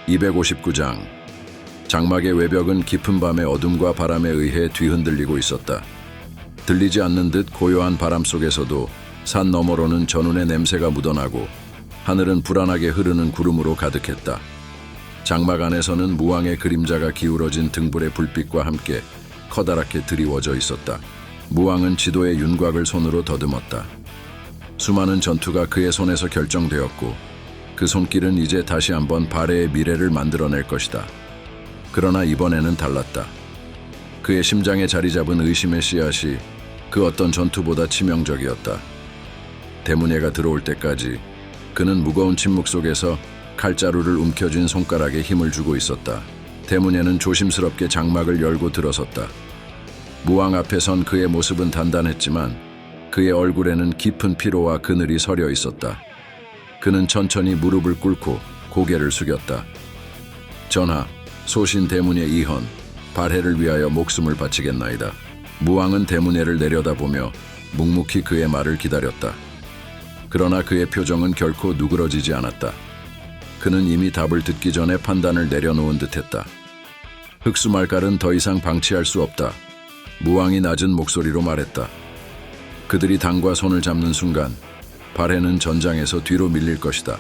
259장. 장막의 외벽은 깊은 밤의 어둠과 바람에 의해 뒤흔들리고 있었다. 들리지 않는 듯 고요한 바람 속에서도 산 너머로는 전운의 냄새가 묻어나고 하늘은 불안하게 흐르는 구름으로 가득했다. 장막 안에서는 무왕의 그림자가 기울어진 등불의 불빛과 함께 커다랗게 드리워져 있었다. 무왕은 지도의 윤곽을 손으로 더듬었다. 수많은 전투가 그의 손에서 결정되었고 그 손길은 이제 다시 한번 발해의 미래를 만들어낼 것이다. 그러나 이번에는 달랐다. 그의 심장에 자리 잡은 의심의 씨앗이 그 어떤 전투보다 치명적이었다. 대문예가 들어올 때까지 그는 무거운 침묵 속에서 칼자루를 움켜쥔 손가락에 힘을 주고 있었다. 대문예는 조심스럽게 장막을 열고 들어섰다. 무왕 앞에 선 그의 모습은 단단했지만 그의 얼굴에는 깊은 피로와 그늘이 서려 있었다. 그는 천천히 무릎을 꿇고 고개를 숙였다. 전하, 소신 대문예 이헌, 발해를 위하여 목숨을 바치겠나이다. 무왕은 대문예를 내려다보며 묵묵히 그의 말을 기다렸다. 그러나 그의 표정은 결코 누그러지지 않았다. 그는 이미 답을 듣기 전에 판단을 내려놓은 듯했다. 흑수말갈은 더 이상 방치할 수 없다. 무왕이 낮은 목소리로 말했다. 그들이 당과 손을 잡는 순간 발해는 전장에서 뒤로 밀릴 것이다.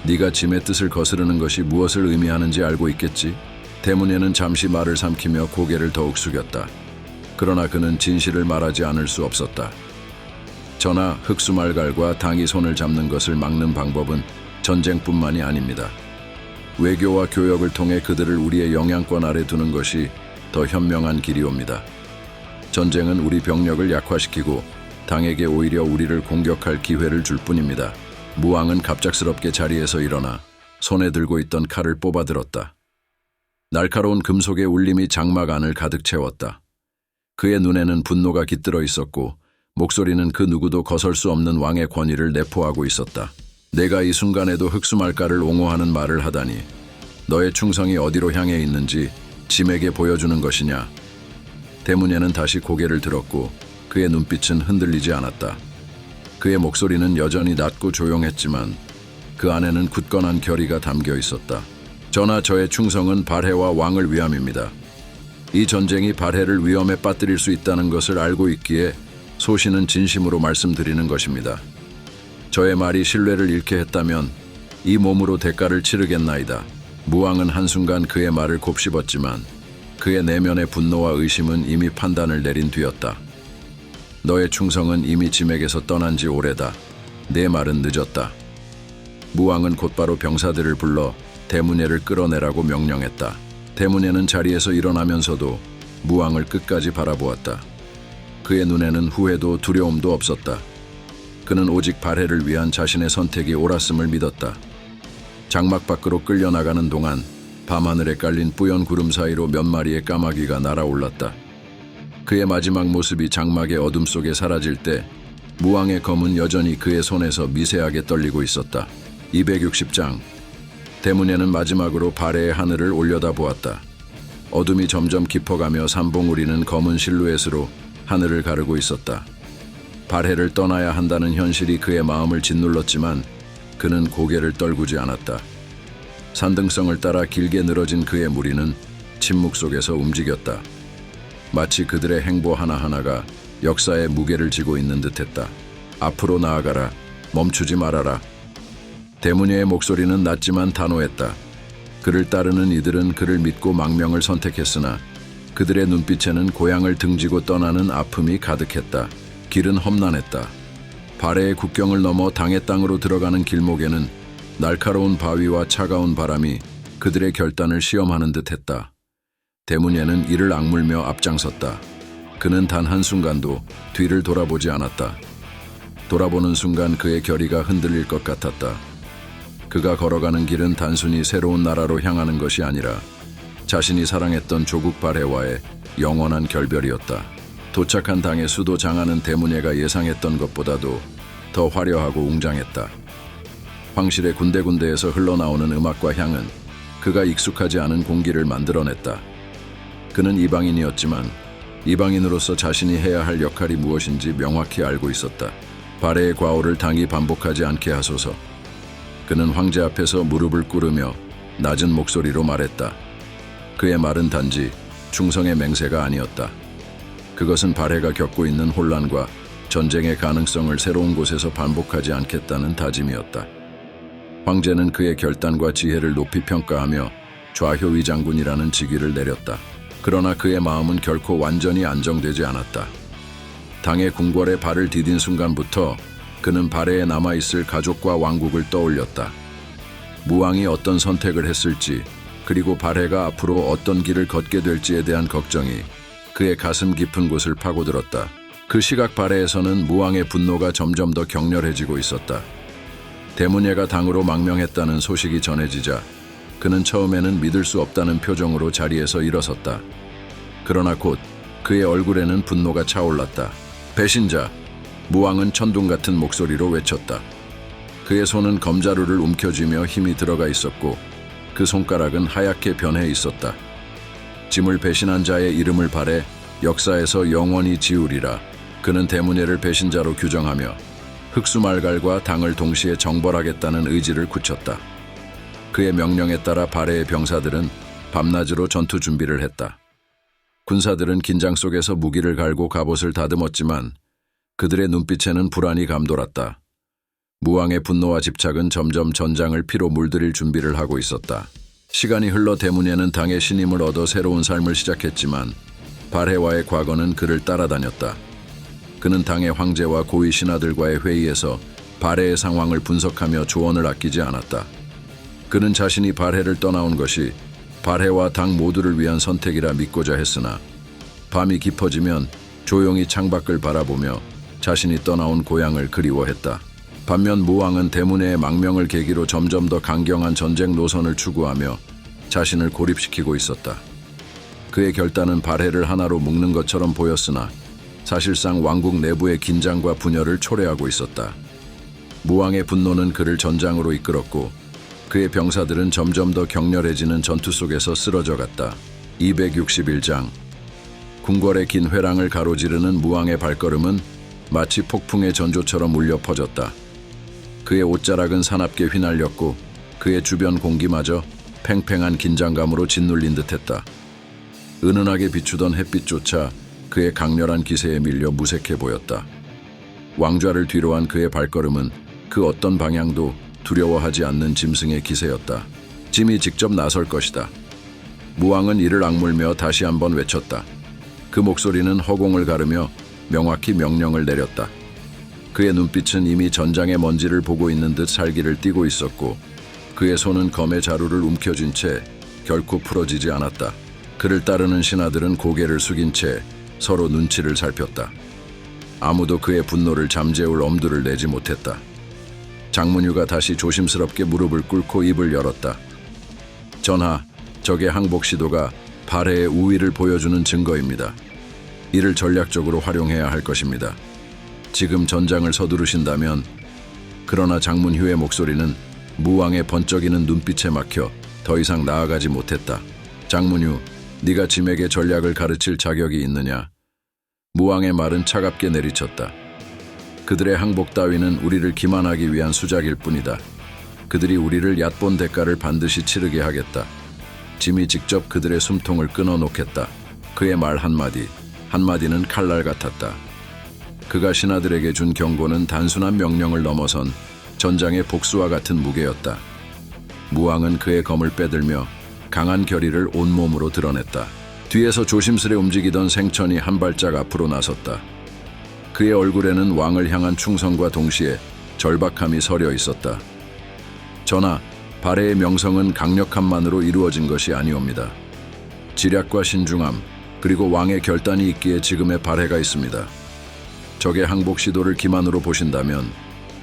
네가 짐의 뜻을 거스르는 것이 무엇을 의미하는지 알고 있겠지? 대문예는 잠시 말을 삼키며 고개를 더욱 숙였다. 그러나 그는 진실을 말하지 않을 수 없었다. 전하, 흑수말갈과 당이 손을 잡는 것을 막는 방법은 전쟁뿐만이 아닙니다. 외교와 교역을 통해 그들을 우리의 영향권 아래 두는 것이 더 현명한 길이옵니다. 전쟁은 우리 병력을 약화시키고 당에게 오히려 우리를 공격할 기회를 줄 뿐입니다. 무왕은 갑작스럽게 자리에서 일어나 손에 들고 있던 칼을 뽑아들었다. 날카로운 금속의 울림이 장막 안을 가득 채웠다. 그의 눈에는 분노가 깃들어 있었고 목소리는 그 누구도 거설 수 없는 왕의 권위를 내포하고 있었다. 내가 이 순간에도 흑수말갈을 옹호하는 말을 하다니 너의 충성이 어디로 향해 있는지 짐에게 보여주는 것이냐. 대문예는 다시 고개를 들었고 그의 눈빛은 흔들리지 않았다. 그의 목소리는 여전히 낮고 조용했지만 그 안에는 굳건한 결의가 담겨 있었다. 전하, 저의 충성은 발해와 왕을 위함입니다. 이 전쟁이 발해를 위험에 빠뜨릴 수 있다는 것을 알고 있기에 소신은 진심으로 말씀드리는 것입니다. 저의 말이 신뢰를 잃게 했다면 이 몸으로 대가를 치르겠나이다. 무왕은 한순간 그의 말을 곱씹었지만 그의 내면의 분노와 의심은 이미 판단을 내린 뒤였다. 너의 충성은 이미 짐에게서 떠난 지 오래다. 내 말은 늦었다. 무왕은 곧바로 병사들을 불러 대문예를 끌어내라고 명령했다. 대문예는 자리에서 일어나면서도 무왕을 끝까지 바라보았다. 그의 눈에는 후회도 두려움도 없었다. 그는 오직 발해를 위한 자신의 선택이 옳았음을 믿었다. 장막 밖으로 끌려나가는 동안 밤하늘에 깔린 뿌연 구름 사이로 몇 마리의 까마귀가 날아올랐다. 그의 마지막 모습이 장막의 어둠 속에 사라질 때 무왕의 검은 여전히 그의 손에서 미세하게 떨리고 있었다. 260장. 대문예는 마지막으로 발해의 하늘을 올려다보았다. 어둠이 점점 깊어가며 삼봉 우리는 검은 실루엣으로 하늘을 가르고 있었다. 발해를 떠나야 한다는 현실이 그의 마음을 짓눌렀지만 그는 고개를 떨구지 않았다. 산등성을 따라 길게 늘어진 그의 무리는 침묵 속에서 움직였다. 마치 그들의 행보 하나하나가 역사의 무게를 지고 있는 듯했다. 앞으로 나아가라. 멈추지 말아라. 대문예의 목소리는 낮지만 단호했다. 그를 따르는 이들은 그를 믿고 망명을 선택했으나 그들의 눈빛에는 고향을 등지고 떠나는 아픔이 가득했다. 길은 험난했다. 발해의 국경을 넘어 당의 땅으로 들어가는 길목에는 날카로운 바위와 차가운 바람이 그들의 결단을 시험하는 듯했다. 대문예는 이를 악물며 앞장섰다. 그는 단 한순간도 뒤를 돌아보지 않았다. 돌아보는 순간 그의 결의가 흔들릴 것 같았다. 그가 걸어가는 길은 단순히 새로운 나라로 향하는 것이 아니라 자신이 사랑했던 조국 발해와의 영원한 결별이었다. 도착한 당의 수도 장안은 대문예가 예상했던 것보다도 더 화려하고 웅장했다. 황실의 군데군데에서 흘러나오는 음악과 향은 그가 익숙하지 않은 공기를 만들어냈다. 그는 이방인이었지만 이방인으로서 자신이 해야 할 역할이 무엇인지 명확히 알고 있었다. 발해의 과오를 당이 반복하지 않게 하소서. 그는 황제 앞에서 무릎을 꿇으며 낮은 목소리로 말했다. 그의 말은 단지 충성의 맹세가 아니었다. 그것은 발해가 겪고 있는 혼란과 전쟁의 가능성을 새로운 곳에서 반복하지 않겠다는 다짐이었다. 황제는 그의 결단과 지혜를 높이 평가하며 좌효위 장군이라는 직위를 내렸다. 그러나 그의 마음은 결코 완전히 안정되지 않았다. 당의 궁궐에 발을 디딘 순간부터 그는 발해에 남아있을 가족과 왕국을 떠올렸다. 무왕이 어떤 선택을 했을지, 그리고 발해가 앞으로 어떤 길을 걷게 될지에 대한 걱정이 그의 가슴 깊은 곳을 파고들었다. 그 시각 발해에서는 무왕의 분노가 점점 더 격렬해지고 있었다. 대문예가 당으로 망명했다는 소식이 전해지자 그는 처음에는 믿을 수 없다는 표정으로 자리에서 일어섰다. 그러나 곧 그의 얼굴에는 분노가 차올랐다. 배신자! 무왕은 천둥 같은 목소리로 외쳤다. 그의 손은 검자루를 움켜쥐며 힘이 들어가 있었고 그 손가락은 하얗게 변해 있었다. 짐을 배신한 자의 이름을 발해 역사에서 영원히 지우리라. 그는 대문예를 배신자로 규정하며 흑수말갈과 당을 동시에 정벌하겠다는 의지를 굳혔다. 그의 명령에 따라 발해의 병사들은 밤낮으로 전투 준비를 했다. 군사들은 긴장 속에서 무기를 갈고 갑옷을 다듬었지만 그들의 눈빛에는 불안이 감돌았다. 무왕의 분노와 집착은 점점 전장을 피로 물들일 준비를 하고 있었다. 시간이 흘러 대문예는 당의 신임을 얻어 새로운 삶을 시작했지만 발해와의 과거는 그를 따라다녔다. 그는 당의 황제와 고위 신하들과의 회의에서 발해의 상황을 분석하며 조언을 아끼지 않았다. 그는 자신이 발해를 떠나온 것이 발해와 당 모두를 위한 선택이라 믿고자 했으나 밤이 깊어지면 조용히 창밖을 바라보며 자신이 떠나온 고향을 그리워했다. 반면 무왕은 대문예의 망명을 계기로 점점 더 강경한 전쟁 노선을 추구하며 자신을 고립시키고 있었다. 그의 결단은 발해를 하나로 묶는 것처럼 보였으나 사실상 왕국 내부의 긴장과 분열을 초래하고 있었다. 무왕의 분노는 그를 전장으로 이끌었고 그의 병사들은 점점 더 격렬해지는 전투 속에서 쓰러져 갔다. 261장. 궁궐의 긴 회랑을 가로지르는 무왕의 발걸음은 마치 폭풍의 전조처럼 울려 퍼졌다. 그의 옷자락은 사납게 휘날렸고 그의 주변 공기마저 팽팽한 긴장감으로 짓눌린 듯했다. 은은하게 비추던 햇빛조차 그의 강렬한 기세에 밀려 무색해 보였다. 왕좌를 뒤로한 그의 발걸음은 그 어떤 방향도 두려워하지 않는 짐승의 기세였다. 짐이 직접 나설 것이다. 무왕은 이를 악물며 다시 한번 외쳤다. 그 목소리는 허공을 가르며 명확히 명령을 내렸다. 그의 눈빛은 이미 전장의 먼지를 보고 있는 듯 살기를 띠고 있었고 그의 손은 검의 자루를 움켜쥔 채 결코 풀어지지 않았다. 그를 따르는 신하들은 고개를 숙인 채 서로 눈치를 살폈다. 아무도 그의 분노를 잠재울 엄두를 내지 못했다. 장문유가 다시 조심스럽게 무릎을 꿇고 입을 열었다. 전하, 적의 항복 시도가 발해의 우위를 보여주는 증거입니다. 이를 전략적으로 활용해야 할 것입니다. 지금 전장을 서두르신다면. 그러나 장문휴의 목소리는 무왕의 번쩍이는 눈빛에 막혀 더 이상 나아가지 못했다. 장문휴, 네가 짐에게 전략을 가르칠 자격이 있느냐? 무왕의 말은 차갑게 내리쳤다. 그들의 항복 따위는 우리를 기만하기 위한 수작일 뿐이다. 그들이 우리를 얕본 대가를 반드시 치르게 하겠다. 짐이 직접 그들의 숨통을 끊어놓겠다. 그의 말 한마디는 칼날 같았다. 그가 신하들에게 준 경고는 단순한 명령을 넘어선 전장의 복수와 같은 무게였다. 무왕은 그의 검을 빼들며 강한 결의를 온몸으로 드러냈다. 뒤에서 조심스레 움직이던 생천이 한 발짝 앞으로 나섰다. 그의 얼굴에는 왕을 향한 충성과 동시에 절박함이 서려 있었다. 전하, 발해의 명성은 강력함만으로 이루어진 것이 아니옵니다. 지략과 신중함, 그리고 왕의 결단이 있기에 지금의 발해가 있습니다. 적의 항복 시도를 기만으로 보신다면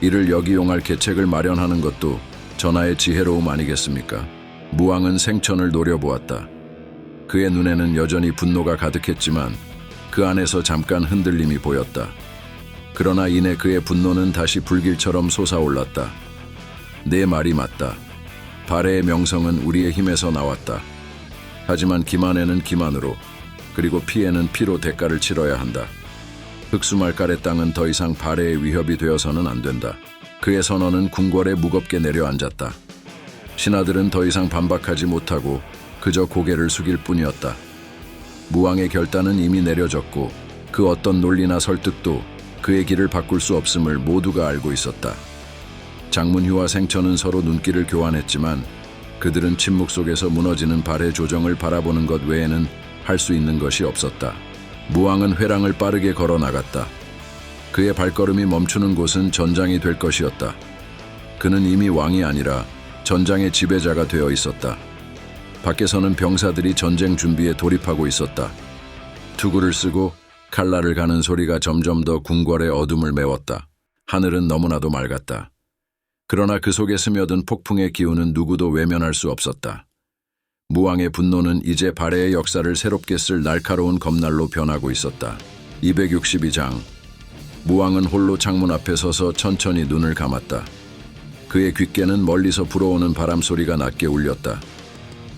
이를 역이용할 계책을 마련하는 것도 전하의 지혜로움 아니겠습니까? 무왕은 생천을 노려보았다. 그의 눈에는 여전히 분노가 가득했지만 그 안에서 잠깐 흔들림이 보였다. 그러나 이내 그의 분노는 다시 불길처럼 솟아올랐다. 내 말이 맞다. 발해의 명성은 우리의 힘에서 나왔다. 하지만 기만에는 기만으로, 그리고 피에는 피로 대가를 치러야 한다. 흑수말갈의 땅은 더 이상 발해의 위협이 되어서는 안 된다. 그의 선언은 궁궐에 무겁게 내려앉았다. 신하들은 더 이상 반박하지 못하고 그저 고개를 숙일 뿐이었다. 무왕의 결단은 이미 내려졌고 그 어떤 논리나 설득도 그의 길을 바꿀 수 없음을 모두가 알고 있었다. 장문휴와 생천은 서로 눈길을 교환했지만 그들은 침묵 속에서 무너지는 발해 조정을 바라보는 것 외에는 할 수 있는 것이 없었다. 무왕은 회랑을 빠르게 걸어 나갔다. 그의 발걸음이 멈추는 곳은 전장이 될 것이었다. 그는 이미 왕이 아니라 전장의 지배자가 되어 있었다. 밖에서는 병사들이 전쟁 준비에 돌입하고 있었다. 투구를 쓰고 칼날을 가는 소리가 점점 더 궁궐의 어둠을 메웠다. 하늘은 너무나도 맑았다. 그러나 그 속에 스며든 폭풍의 기운은 누구도 외면할 수 없었다. 무왕의 분노는 이제 발해의 역사를 새롭게 쓸 날카로운 검날로 변하고 있었다. 262장. 무왕은 홀로 창문 앞에 서서 천천히 눈을 감았다. 그의 귓께는 멀리서 불어오는 바람 소리가 낮게 울렸다.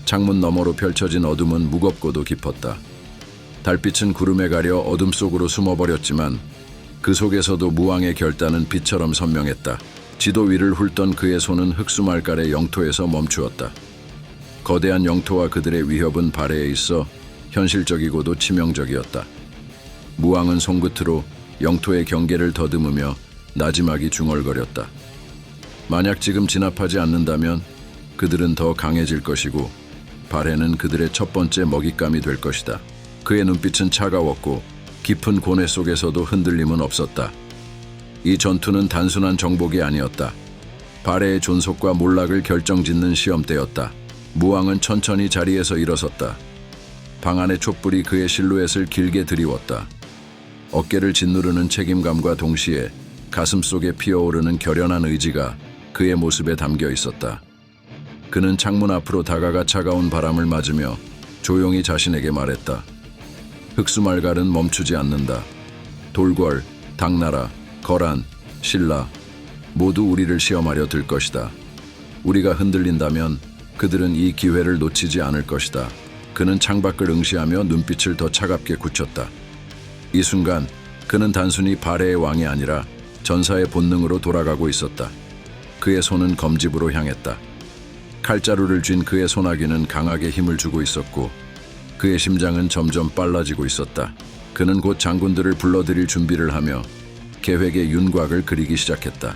창문 너머로 펼쳐진 어둠은 무겁고도 깊었다. 달빛은 구름에 가려 어둠 속으로 숨어버렸지만 그 속에서도 무왕의 결단은 빛처럼 선명했다. 지도 위를 훑던 그의 손은 흑수말갈의 영토에서 멈추었다. 거대한 영토와 그들의 위협은 발해에 있어 현실적이고도 치명적이었다. 무왕은 손끝으로 영토의 경계를 더듬으며 나지막이 중얼거렸다. 만약 지금 진압하지 않는다면 그들은 더 강해질 것이고 발해는 그들의 첫 번째 먹잇감이 될 것이다. 그의 눈빛은 차가웠고 깊은 고뇌 속에서도 흔들림은 없었다. 이 전투는 단순한 정복이 아니었다. 발해의 존속과 몰락을 결정짓는 시험대였다. 무왕은 천천히 자리에서 일어섰다. 방 안의 촛불이 그의 실루엣을 길게 드리웠다. 어깨를 짓누르는 책임감과 동시에 가슴 속에 피어오르는 결연한 의지가 그의 모습에 담겨 있었다. 그는 창문 앞으로 다가가 차가운 바람을 맞으며 조용히 자신에게 말했다. 흑수말갈은 멈추지 않는다. 돌궐, 당나라, 거란, 신라 모두 우리를 시험하려 들 것이다. 우리가 흔들린다면 그들은 이 기회를 놓치지 않을 것이다. 그는 창밖을 응시하며 눈빛을 더 차갑게 굳혔다. 이 순간 그는 단순히 발해의 왕이 아니라 전사의 본능으로 돌아가고 있었다. 그의 손은 검집으로 향했다. 칼자루를 쥔 그의 소나기는 강하게 힘을 주고 있었고 그의 심장은 점점 빨라지고 있었다. 그는 곧 장군들을 불러들일 준비를 하며 계획의 윤곽을 그리기 시작했다.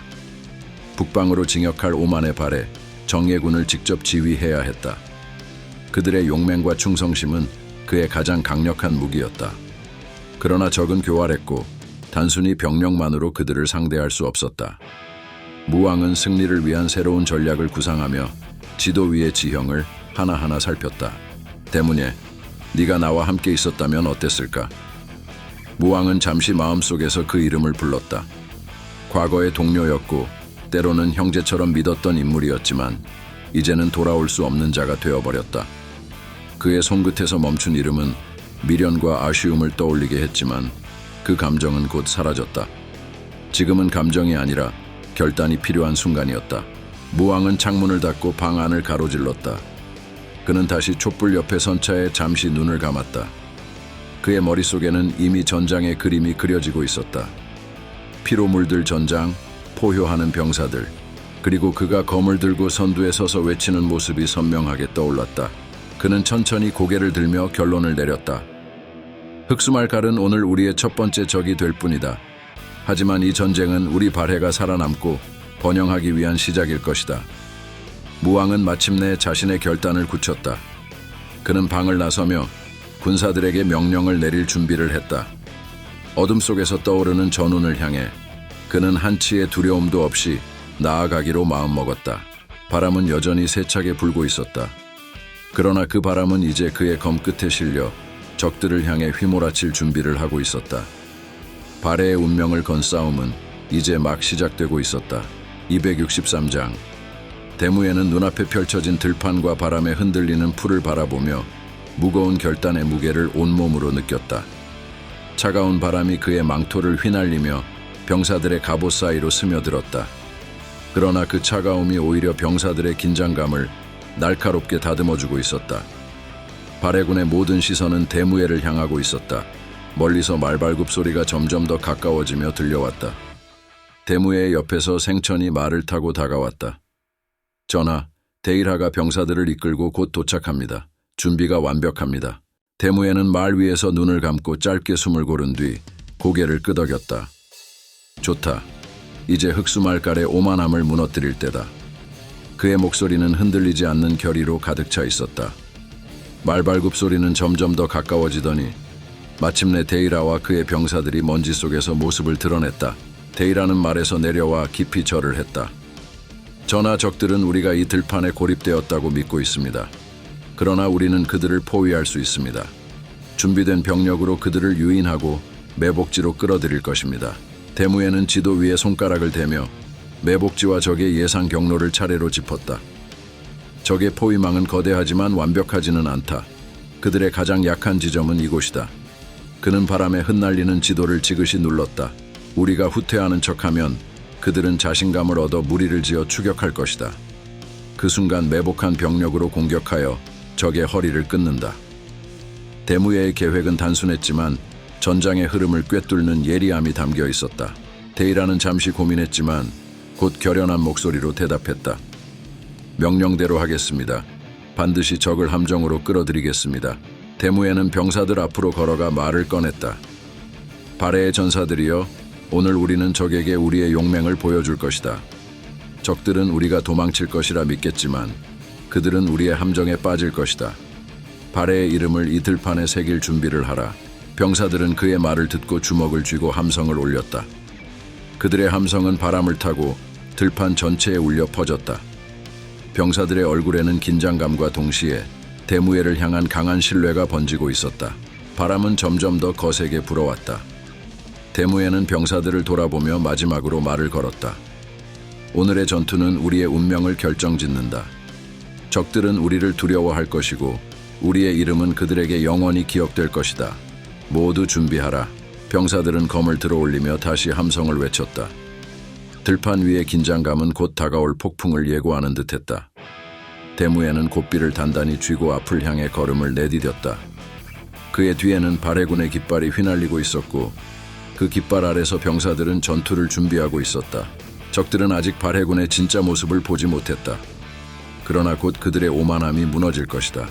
북방으로 진격할 오만의 발해, 정예군을 직접 지휘해야 했다. 그들의 용맹과 충성심은 그의 가장 강력한 무기였다. 그러나 적은 교활했고 단순히 병력만으로 그들을 상대할 수 없었다. 무왕은 승리를 위한 새로운 전략을 구상하며 지도 위의 지형을 하나하나 살폈다. 대문예, 네가 나와 함께 있었다면 어땠을까? 무왕은 잠시 마음속에서 그 이름을 불렀다. 과거의 동료였고 때로는 형제처럼 믿었던 인물이었지만 이제는 돌아올 수 없는 자가 되어버렸다. 그의 손끝에서 멈춘 이름은 미련과 아쉬움을 떠올리게 했지만 그 감정은 곧 사라졌다. 지금은 감정이 아니라 결단이 필요한 순간이었다. 무왕은 창문을 닫고 방 안을 가로질렀다. 그는 다시 촛불 옆에 선 차에 잠시 눈을 감았다. 그의 머릿속에는 이미 전장의 그림이 그려지고 있었다. 피로 물들 전장, 포효하는 병사들, 그리고 그가 검을 들고 선두에 서서 외치는 모습이 선명하게 떠올랐다. 그는 천천히 고개를 들며 결론을 내렸다. 흑수말갈은 오늘 우리의 첫 번째 적이 될 뿐이다. 하지만 이 전쟁은 우리 발해가 살아남고 번영하기 위한 시작일 것이다. 무왕은 마침내 자신의 결단을 굳혔다. 그는 방을 나서며 군사들에게 명령을 내릴 준비를 했다. 어둠 속에서 떠오르는 전운을 향해 그는 한치의 두려움도 없이 나아가기로 마음먹었다. 바람은 여전히 세차게 불고 있었다. 그러나 그 바람은 이제 그의 검끝에 실려 적들을 향해 휘몰아칠 준비를 하고 있었다. 발해의 운명을 건 싸움은 이제 막 시작되고 있었다. 263장. 대무에는 눈앞에 펼쳐진 들판과 바람에 흔들리는 풀을 바라보며 무거운 결단의 무게를 온몸으로 느꼈다. 차가운 바람이 그의 망토를 휘날리며 병사들의 갑옷 사이로 스며들었다. 그러나 그 차가움이 오히려 병사들의 긴장감을 날카롭게 다듬어주고 있었다. 발해군의 모든 시선은 대무에를 향하고 있었다. 멀리서 말발굽 소리가 점점 더 가까워지며 들려왔다. 대무의 옆에서 생천이 말을 타고 다가왔다. 전하, 데일하가 병사들을 이끌고 곧 도착합니다. 준비가 완벽합니다. 대무에는 말 위에서 눈을 감고 짧게 숨을 고른 뒤 고개를 끄덕였다. 좋다. 이제 흑수말갈의 오만함을 무너뜨릴 때다. 그의 목소리는 흔들리지 않는 결의로 가득 차 있었다. 말발굽 소리는 점점 더 가까워지더니 마침내 데이라와 그의 병사들이 먼지 속에서 모습을 드러냈다. 데이라는 말에서 내려와 깊이 절을 했다. 전하, 적들은 우리가 이 들판에 고립되었다고 믿고 있습니다. 그러나 우리는 그들을 포위할 수 있습니다. 준비된 병력으로 그들을 유인하고 매복지로 끌어들일 것입니다. 대무에는 지도 위에 손가락을 대며 매복지와 적의 예상 경로를 차례로 짚었다. 적의 포위망은 거대하지만 완벽하지는 않다. 그들의 가장 약한 지점은 이곳이다. 그는 바람에 흩날리는 지도를 지그시 눌렀다. 우리가 후퇴하는 척하면 그들은 자신감을 얻어 무리를 지어 추격할 것이다. 그 순간 매복한 병력으로 공격하여 적의 허리를 끊는다. 대무예의 계획은 단순했지만 전장의 흐름을 꿰뚫는 예리함이 담겨 있었다. 데이라는 잠시 고민했지만 곧 결연한 목소리로 대답했다. 명령대로 하겠습니다. 반드시 적을 함정으로 끌어들이겠습니다. 대무예는 병사들 앞으로 걸어가 말을 꺼냈다. 발해의 전사들이여, 오늘 우리는 적에게 우리의 용맹을 보여줄 것이다. 적들은 우리가 도망칠 것이라 믿겠지만 그들은 우리의 함정에 빠질 것이다. 발해의 이름을 이 들판에 새길 준비를 하라. 병사들은 그의 말을 듣고 주먹을 쥐고 함성을 올렸다. 그들의 함성은 바람을 타고 들판 전체에 울려 퍼졌다. 병사들의 얼굴에는 긴장감과 동시에 대무예를 향한 강한 신뢰가 번지고 있었다. 바람은 점점 더 거세게 불어왔다. 대무예는 병사들을 돌아보며 마지막으로 말을 걸었다. 오늘의 전투는 우리의 운명을 결정짓는다. 적들은 우리를 두려워할 것이고 우리의 이름은 그들에게 영원히 기억될 것이다. 모두 준비하라. 병사들은 검을 들어올리며 다시 함성을 외쳤다. 들판 위의 긴장감은 곧 다가올 폭풍을 예고하는 듯했다. 대무예는 고삐를 단단히 쥐고 앞을 향해 걸음을 내디뎠다. 그의 뒤에는 발해군의 깃발이 휘날리고 있었고 그 깃발 아래서 병사들은 전투를 준비하고 있었다. 적들은 아직 발해군의 진짜 모습을 보지 못했다. 그러나 곧 그들의 오만함이 무너질 것이다.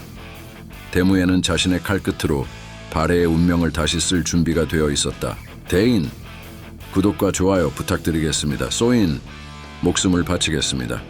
대무예는 자신의 칼끝으로 발해의 운명을 다시 쓸 준비가 되어 있었다. 대인, 구독과 좋아요 부탁드리겠습니다. 소인, 목숨을 바치겠습니다.